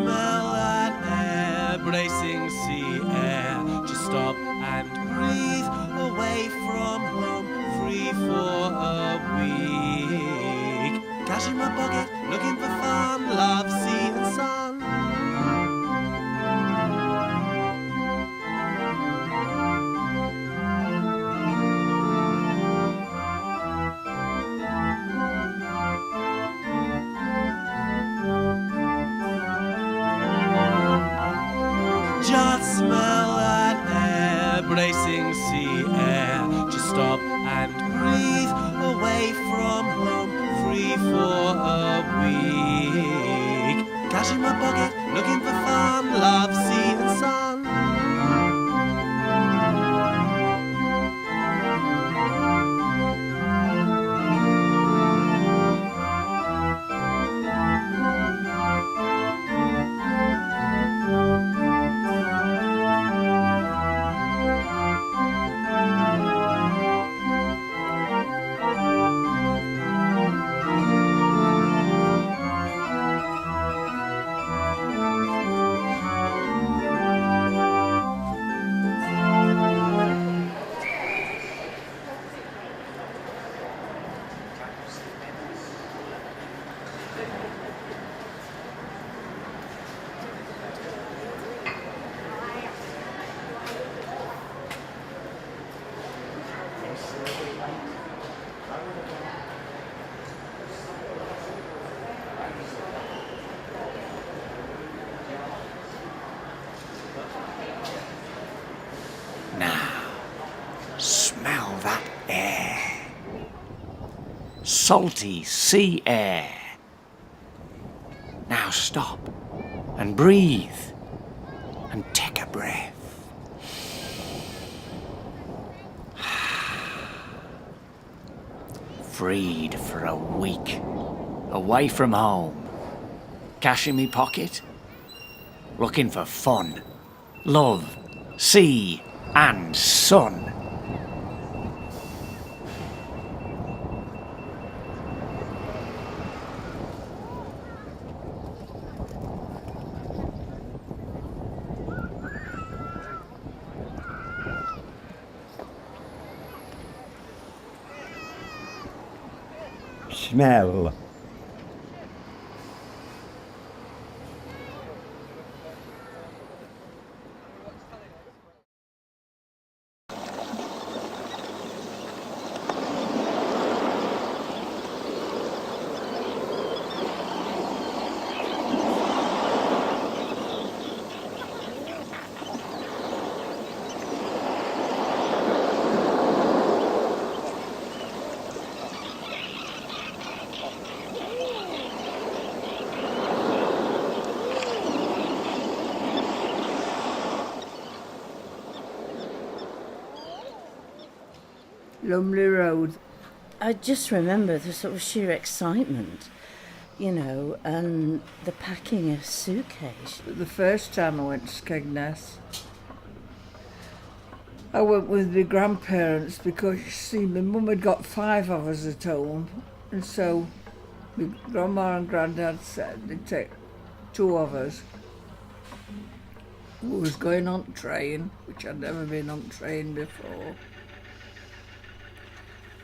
smell that air, bracing sea air. Just stop and breathe, away from home, free for a week. Cash in my pocket, looking for fun, love, sea and sun. Just smell that air, bracing sea air. Just stop and breathe, away from home, free for a week. Cash in my pocket, looking for fun, love, sea and sun. Smell that air. Salty sea air. Now stop and breathe and take a breath. Freed for a week, away from home. Cash in me pocket, looking for fun, love, sea and sun. Smell. Lumley Road. I just remember the sort of sheer excitement, you know, and the packing a suitcase. The first time I went to Skegness, I went with my grandparents because, you see, my mum had got 5 of us at home, and so my grandma and granddad said they'd take 2 of us. We was going on train, which I'd never been on train before.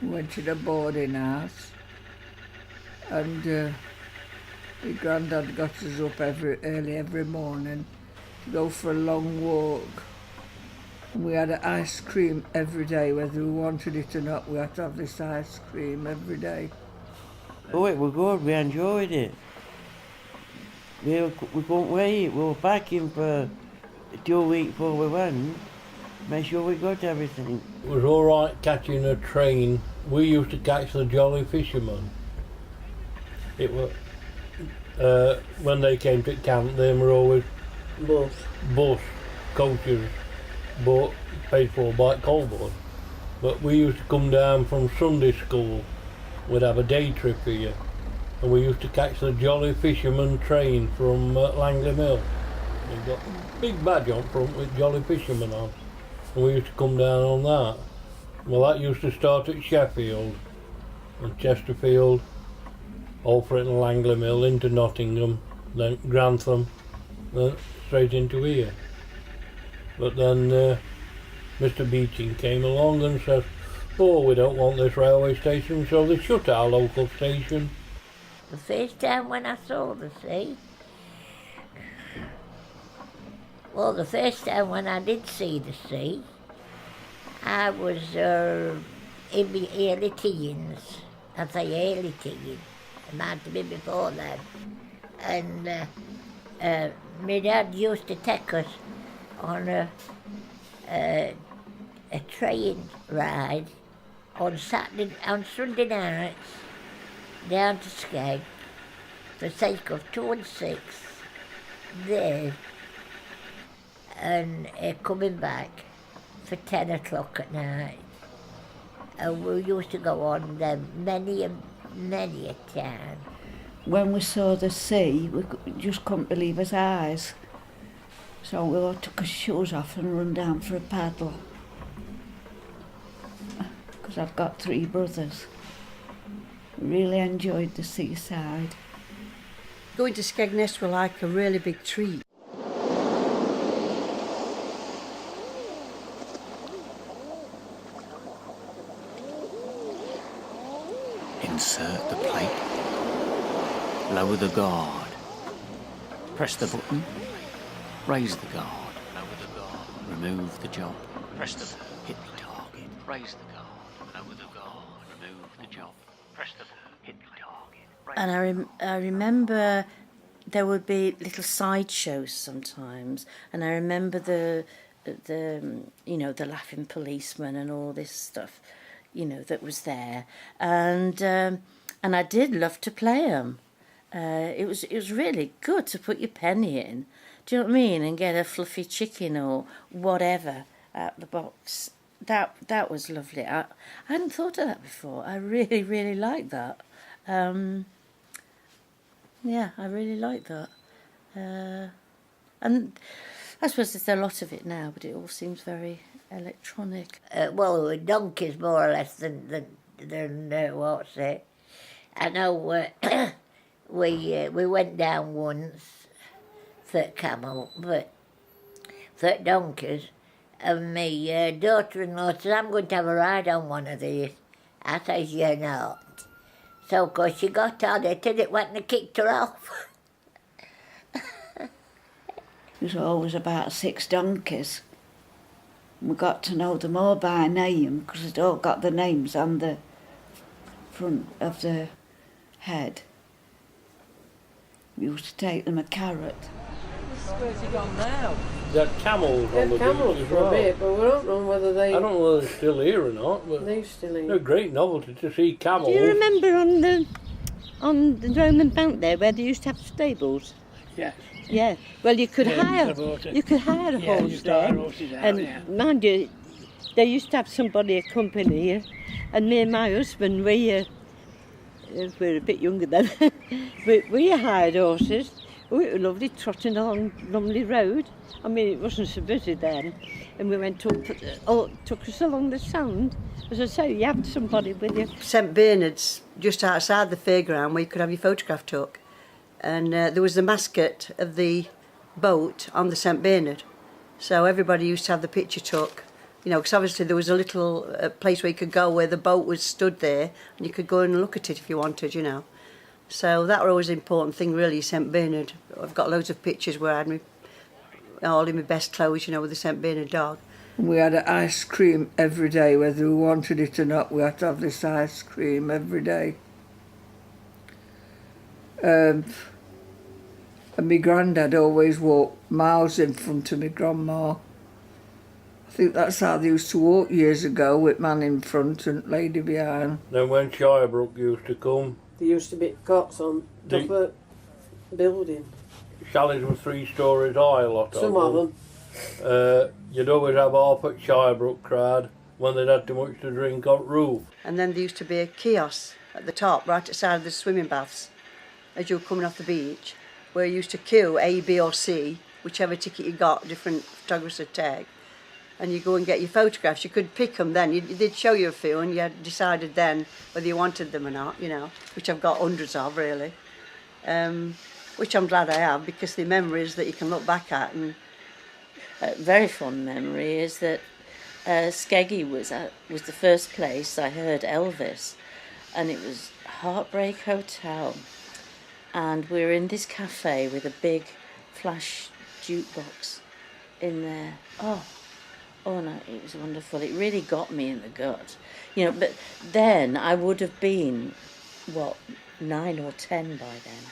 We went to the boarding house, and my granddad got us up early every morning to go for a long walk. And we had ice cream every day, whether we wanted it or not. We had to have this ice cream every day. Oh, it was good. We enjoyed it. We couldn't wait. We were packing for 2 weeks before we went. Make sure we got everything. It was all right catching a train. We used to catch the Jolly Fishermen. It was when they came to camp. They were always bus coaches, but paid for by Colborne. But we used to come down from Sunday school. We'd have a day trip here, and we used to catch the Jolly Fisherman train from Langley Mill. They've got a big badge on front with Jolly Fisherman on. And we used to come down on that. Well, that used to start at Sheffield and Chesterfield, Alfred and Langley Mill into Nottingham, then Grantham, then straight into here. But then Mr. Beeching came along and said, oh, we don't want this railway station, so they shut our local station. The first time when I saw the sea, well, the first time when I did see the sea, I was in my early teens. I say early teens. It might have been before then. And my dad used to take us on a train ride on Sunday nights down to Skeggy for the sake of 2 and 6 there, and coming back for 10 o'clock at night. And we used to go on them many a time. When we saw the sea, we just couldn't believe our eyes. So we all took our shoes off and run down for a paddle. Because I've got 3 brothers. Really enjoyed the seaside. Going to Skegness was like a really big treat. Insert the plate. Lower the guard. Press the button. Raise the guard. Lower the guard. Remove the job. Press the button. Hit the target. Raise the guard. Lower the guard. Remove the job. Press the button. Hit the target. And I remember there would be little sideshows sometimes, and I remember the laughing policeman and all this stuff, that was there, and I did love to play them. It was really good to put your penny in, do you know what I mean, and get a fluffy chicken or whatever out the box. That was lovely. I hadn't thought of that before. I really liked that. Yeah, I really like that. And I suppose there's a lot of it now, but it all seems very electronic. Well, donkeys more or less than what's it. I know we went down once for camel, but for donkeys, and my daughter-in-law said, I'm going to have a ride on one of these. I says, you're not. So, of course, she got on it and it went and kicked her off. There's always about 6 donkeys. We got to know them all by name because they'd all got the names on the front of the head. We used to take them a carrot. Where's he gone now? There are camels on the camels beach as for a well. bit, but we don't know whether they... I don't know whether they're still here or not, but They're still they're here. a great novelty to see camels. Do you remember on the Roman bank there where they used to have stables? Yes. Yeah. Well, you could Yeah, hire a Yeah, horse you there, hire horses out, and yeah. mind you, they used to have somebody accompany you. And me and my husband, we're a bit younger then. we hired horses. Oh, it was lovely trotting along Lumley Road. I mean, it wasn't so busy then. And we went up, took us along the sand. As I say, you had somebody with you. St Bernard's just outside the fairground where you could have your photograph took. And there was the mascot of the boat on the St Bernard. So everybody used to have the picture took. Because obviously there was a little place where you could go where the boat was stood there and you could go and look at it if you wanted, So that was always an important thing, really, St Bernard. I've got loads of pictures where I had me all in my best clothes, with the St Bernard dog. We had ice cream every day, whether we wanted it or not. We had to have this ice cream every day. And my granddad always walked miles in front of my grandma. I think that's how they used to walk years ago, with man in front and lady behind. Then when Shirebrook used to come, There used to be cots on top of building. chalets were 3 stories high, a lot Some of them. You'd always have half at Shirebrook crowd when they'd had too much to drink on roof. And then there used to be a kiosk at the top, right outside the swimming baths, as you were coming off the beach, where you used to queue A, B or C, whichever ticket you got, different photographers would take, and you go and get your photographs. You could pick them then. They'd show you a few and you had decided then whether you wanted them or not, which I've got hundreds of, really. And which I'm glad I have, because they're memories that you can look back at. And A very fond memory is that Skeggy was the first place I heard Elvis, and it was Heartbreak Hotel, and we were in this cafe with a big flash jukebox in there. Oh no, it was wonderful. It really got me in the gut, But then I would have been, 9 or 10 by then.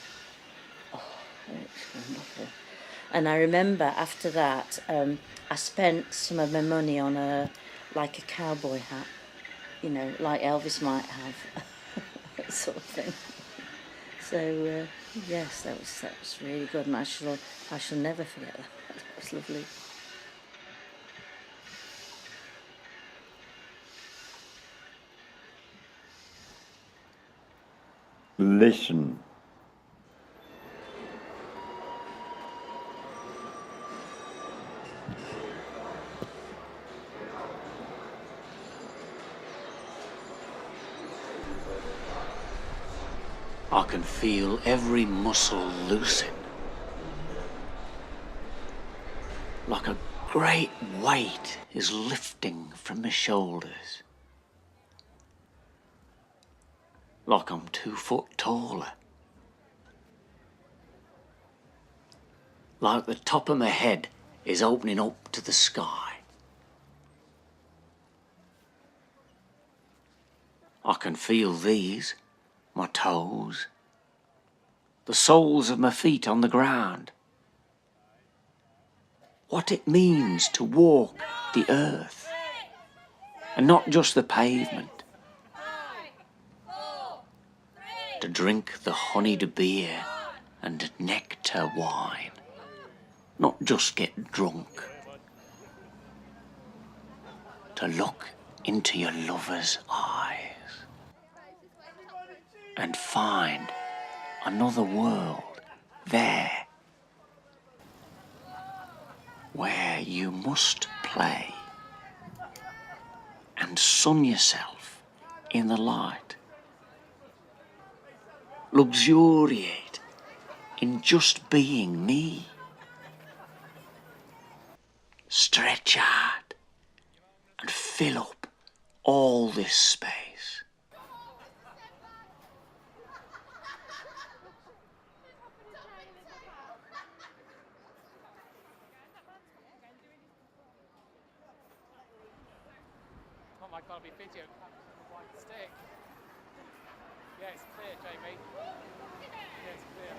Oh, it's wonderful. And I remember after that, I spent some of my money on a cowboy hat, like Elvis might have, that sort of thing. So yes, that was really good, and I shall never forget that. That was lovely. Listen. I can feel every muscle loosen, like a great weight is lifting from my shoulders, like I'm 2 foot taller, like the top of my head is opening up to the sky. I can feel these, my toes, the soles of my feet on the ground. What it means to walk the earth, and not just the pavement. To drink the honeyed beer and nectar wine, not just get drunk. To look into your lover's eyes and find another world there, where you must play and sun yourself in the light. Luxuriate in just being me. Stretch out and fill up all this space. Oh my God, I'll be video capturing the white stick. Yeah, it's clear, Jamie. Yeah, it's clear.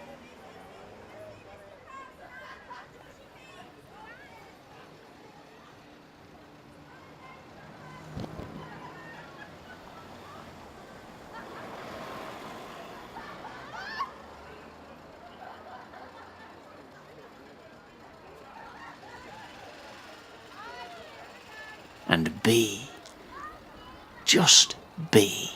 And be, just be.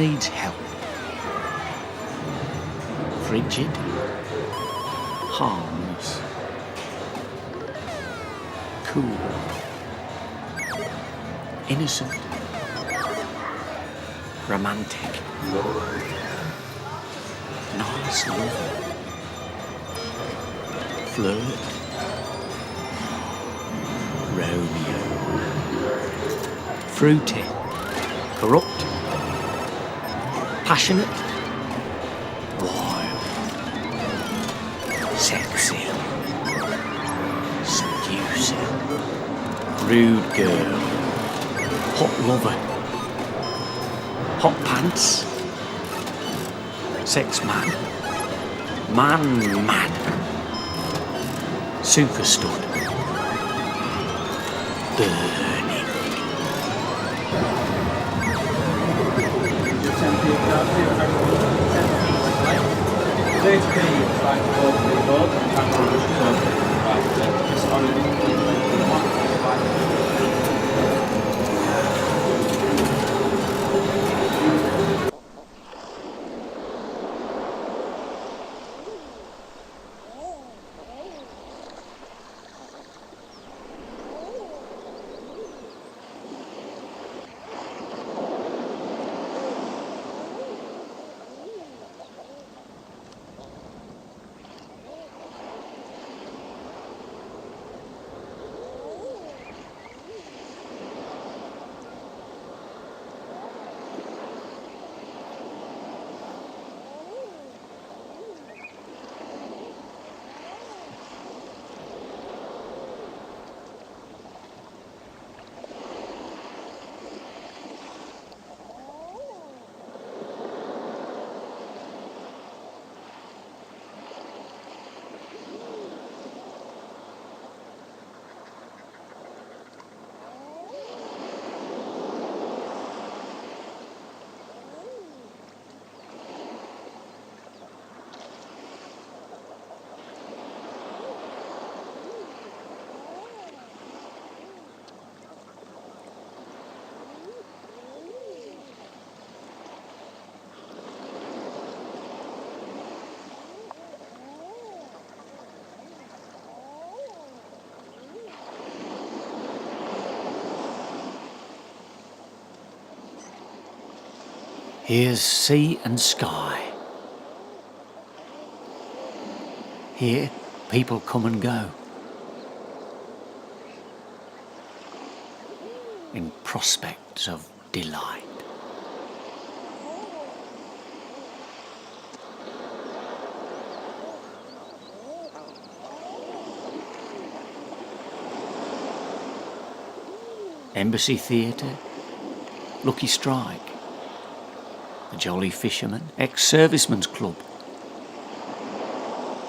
needs help. Frigid, harmless, cool, innocent, romantic, nice lover, flirt, Romeo, fruity, corrupt, passionate, wild, sexy, seducing, rude girl, hot lover, hot pants, sex mad, man mad, super stud, burning. Here's sea and sky. Here, people come and go. In prospects of delight. Embassy Theatre, Lucky Strike, the Jolly Fisherman, Ex-Servicemen's Club,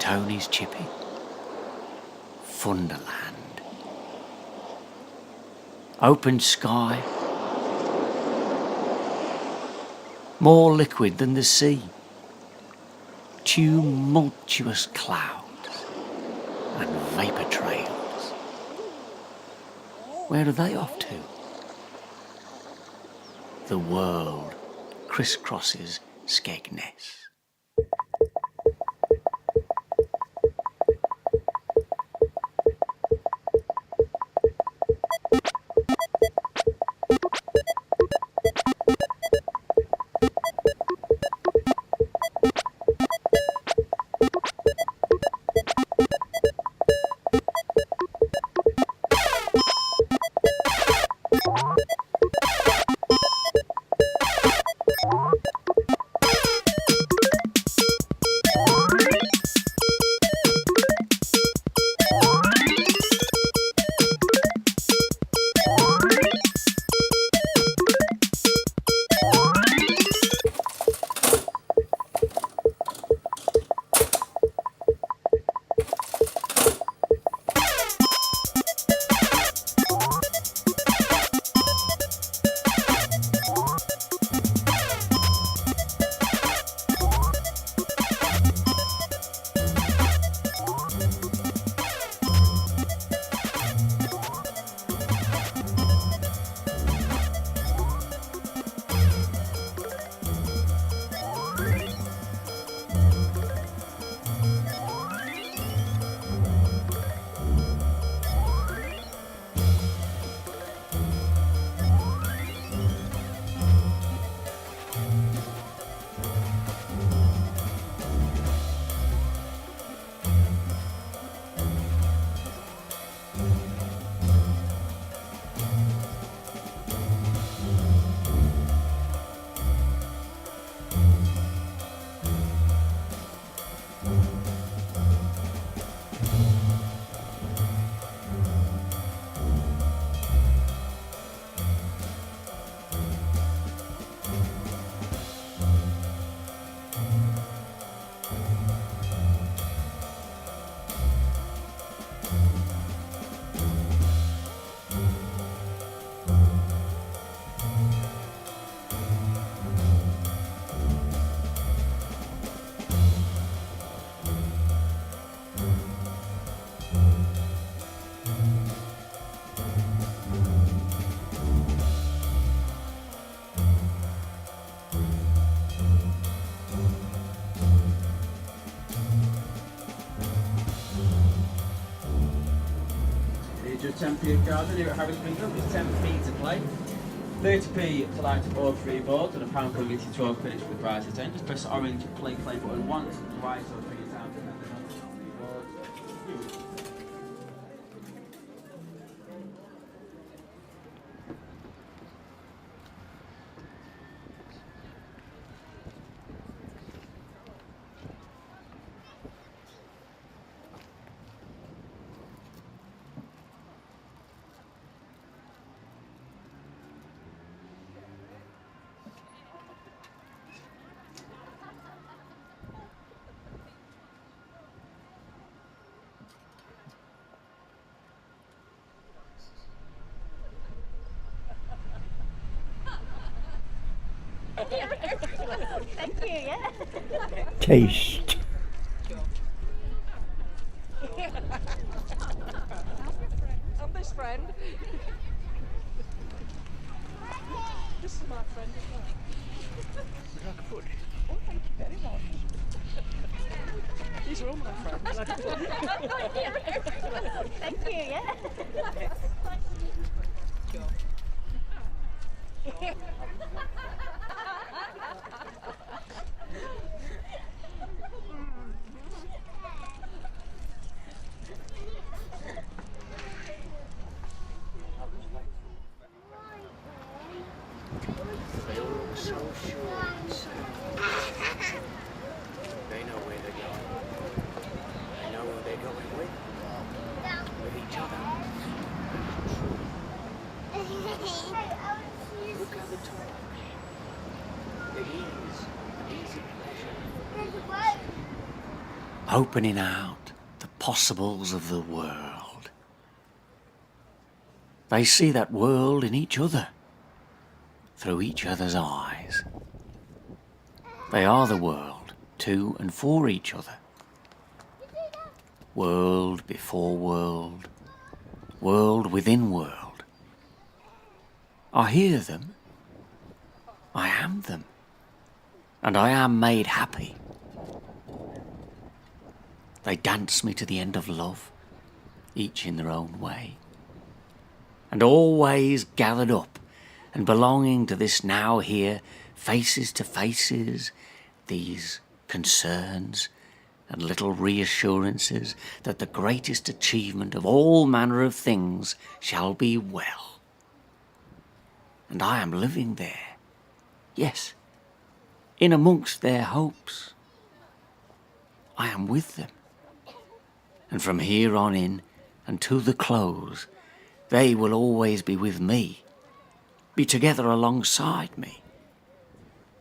Tony's Chippy, Funderland, open sky, more liquid than the sea, tumultuous clouds and vapour trails. Where are they off to? The world crisscrosses Skegness. 10p a card here at Harris Bingo. It's 10p to play, 30p to light up all 3 boards, and £1 will get you 12 minutes with the prizes. Then just press the orange play button once, twice, or 3 times, and then on the 3 boards. Thank you, yeah. Taste. I'm this friend. This is my friend as well. Oh, thank you very much. These are all my friends. Thank you, yeah. They all look so sure and safe. They know where they're going. They know who they're going with. With each other. Look how they talk. It is an easy pleasure. Opening out the possibles of the world. They see that world in each other, through each other's eyes. They are the world, to and for each other. World before world, world within world. I hear them, I am them, and I am made happy. They dance me to the end of love, each in their own way, and always gathered up and belonging to this now here, faces to faces, these concerns and little reassurances that the greatest achievement of all manner of things shall be well. And I am living there, yes, in amongst their hopes. I am with them, and from here on in and to the close, they will always be with me, be together alongside me,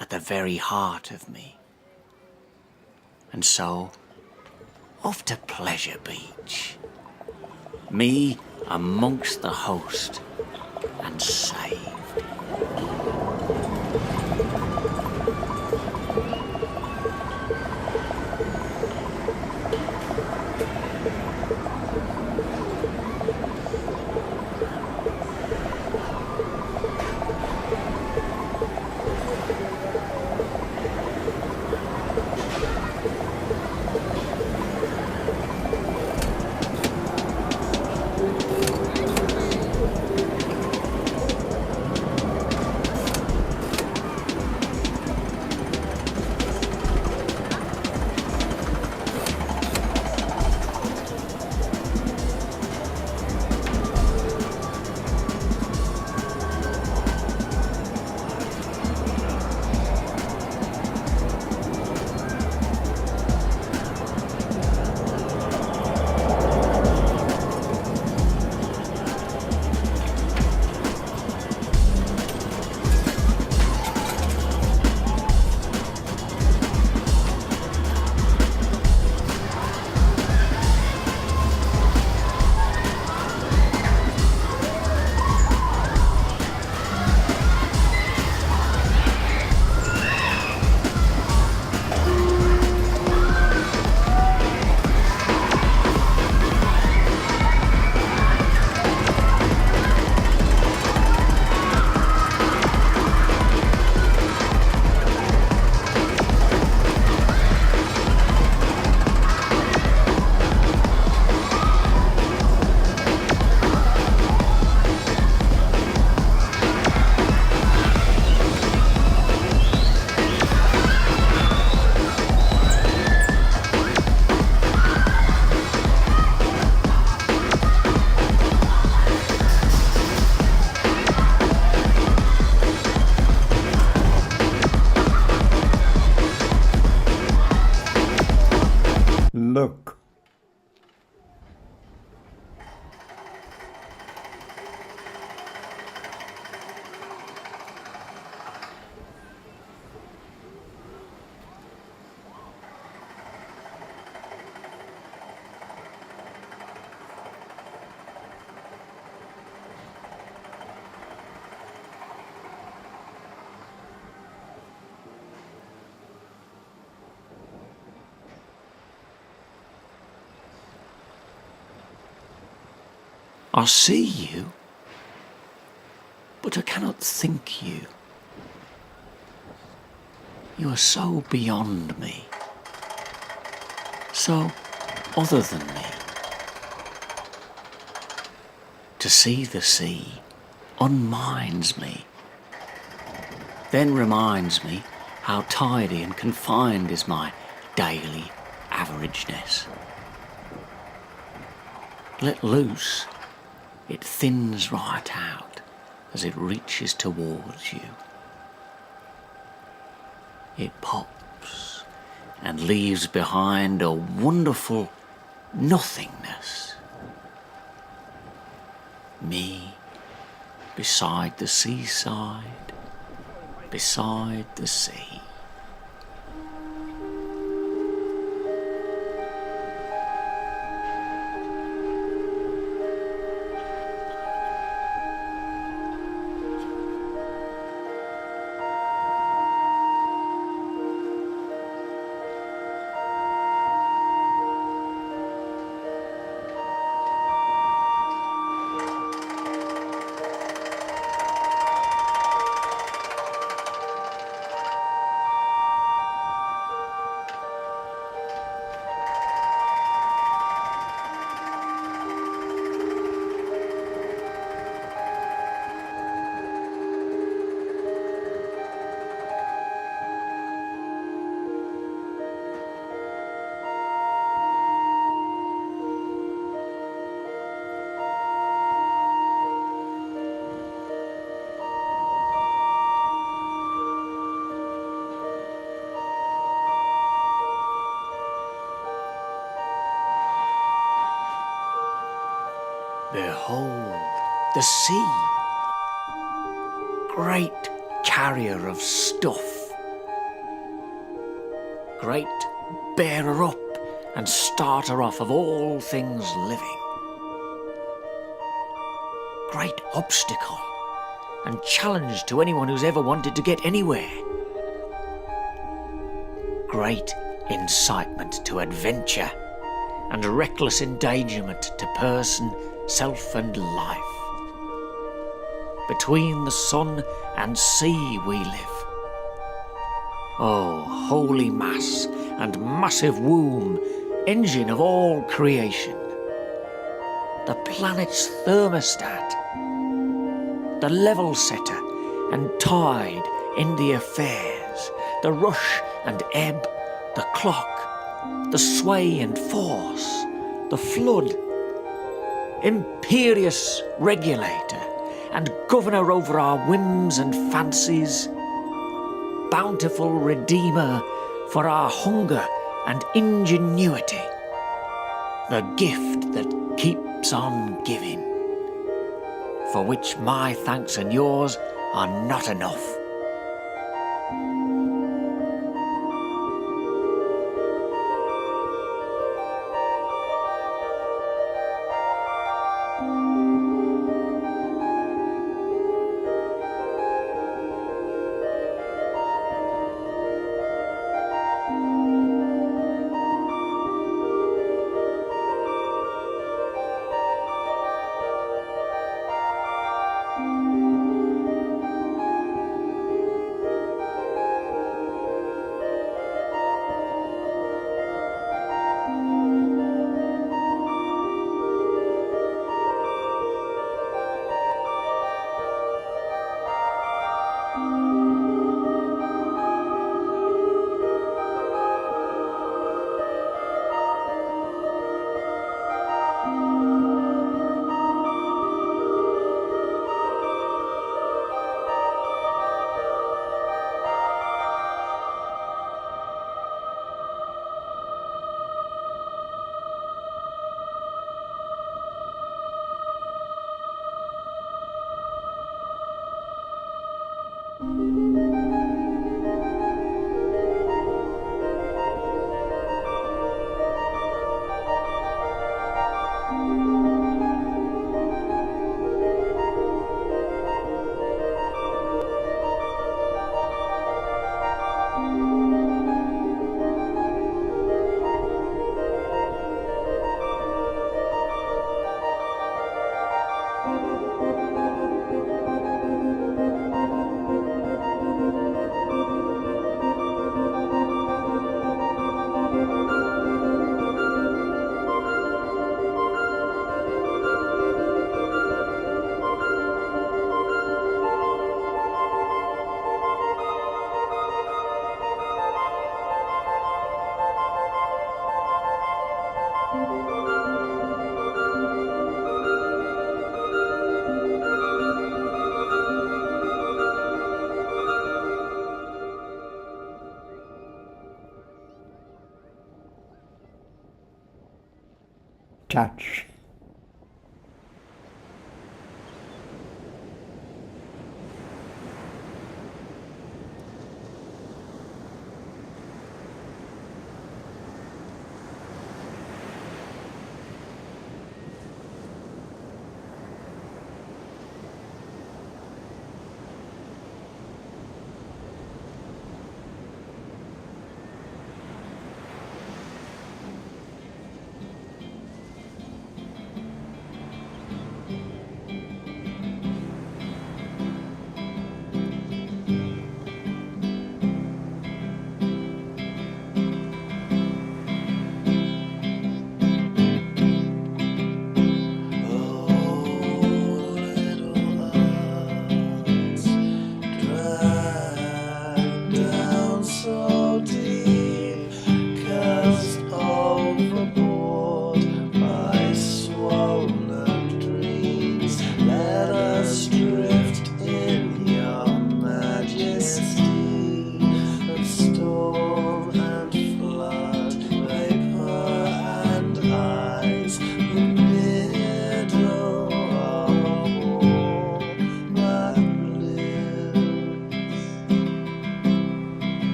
at the very heart of me. And so, off to Pleasure Beach, me amongst the host and saved. luck. I see you, but I cannot think you. You are so beyond me, so other than me. To see the sea unminds me, then reminds me how tidy and confined is my daily averageness. Let loose, it thins right out as it reaches towards you. It pops and leaves behind a wonderful nothingness. Me beside the seaside, beside the sea. Behold the sea, great carrier of stuff, great bearer up and starter off of all things living, great obstacle and challenge to anyone who's ever wanted to get anywhere, great incitement to adventure and reckless endangerment to person, self and life. Between the sun and sea we live. Oh, holy mass and massive womb, engine of all creation. The planet's thermostat, the level setter and tide in the affairs, the rush and ebb, the clock, the sway and force, the flood, imperious regulator and governor over our whims and fancies, bountiful redeemer for our hunger and ingenuity, the gift that keeps on giving, for which my thanks and yours are not enough. touch.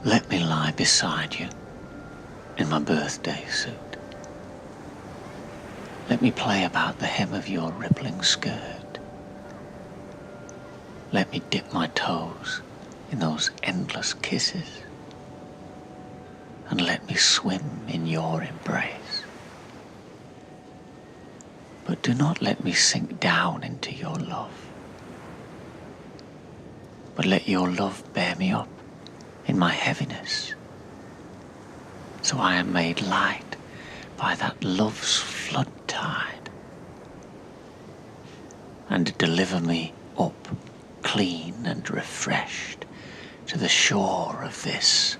Let me lie beside you in my birthday suit. Let me play about the hem of your rippling skirt. Let me dip my toes in those endless kisses. And let me swim in your embrace. But do not let me sink down into your love. But let your love bear me up in my heaviness, so I am made light by that love's flood tide, and deliver me up clean and refreshed to the shore of this,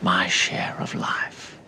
my share of life.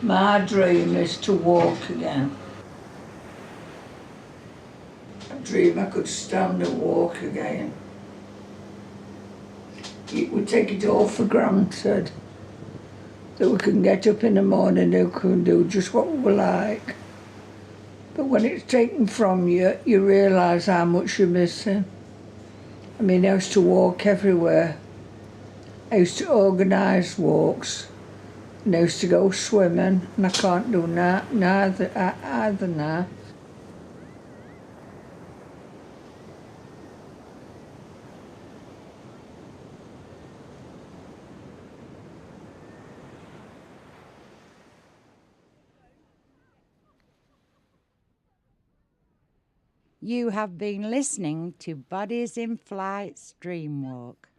My dream is to walk again. I dream I could stand and walk again. We take it all for granted that we can get up in the morning and we can do just what we like. But when it's taken from you, you realise how much you're missing. I mean, I used to walk everywhere. I used to organise walks, and I used to go swimming, and I can't do either now. You have been listening to Bodies in Flight's Dream Walk.